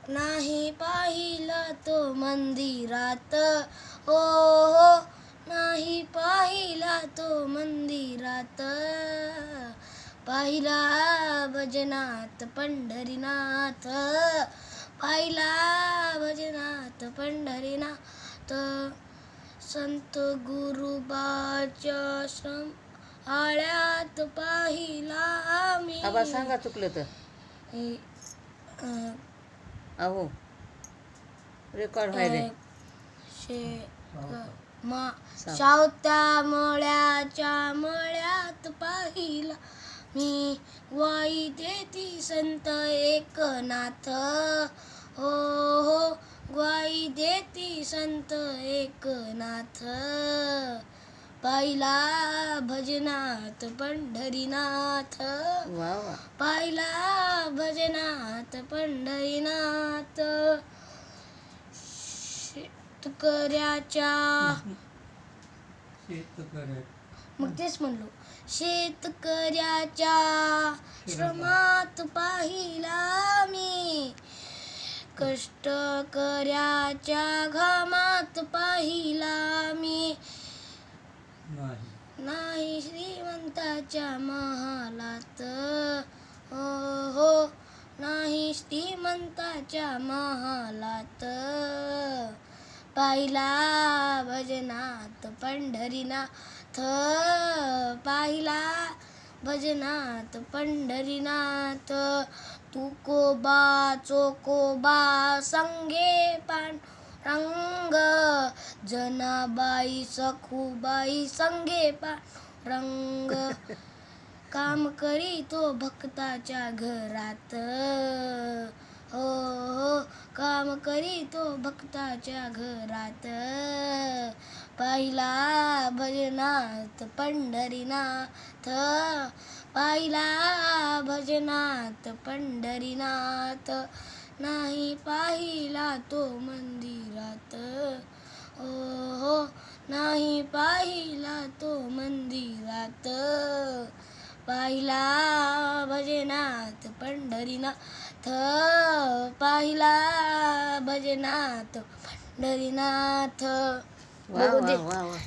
नाही पाहिला तो मंदिरात, हो हो नाही पाहिला तो मंदिरात, पाहिला भजनात पंढरीनाथ, पाहिला भजनात पंढरीनाथ, संत गुरुबाच्या श्रम आळ्यात पाहिला मी. आबा सांगा चुकलं तर अहो रेकॉर्ड व्हायले. शावत्या मळ्याच्या मळ्यात पाहिला मी, ग्वाही देती संत एकनाथ, हो हो ग्वाही देती संत एकनाथ, पाहिला भजनात पंढरीनाथ, वा वा. पाहिला भजनात पंढरीनाथ, शेतकऱ्याच्या मग तेच म्हणलो, शेतकऱ्याच्या श्रमात पाहिला मी, कष्टकऱ्याच्या घामात पाहिला मी, नाही श्रीमंताच्या महालात, हो हो नाही श्रीमंताच्या महालात, पाहिला भजनात पंढरीनाथ, पाहिला भजनात पंढरीनाथ, तुकोबा चोकोबा संगे पांडुरंग, जनाबाई सखुबाई संगे पांडुरंग, काम करीतो भक्ताच्या घरात, हो हो काम करीतो भक्ताच्या घरात, पाहिला भजनात पंढरीनाथ, पाहिला भजनात पंढरीनाथ, नाही पाहिला तो मंदिरात, हो हो नाही पाहिला तो मंदिरात, पाहिला भजनात पंढरीनाथ, पाहिला भजनात पंढरीनाथ. वा वा वा वा.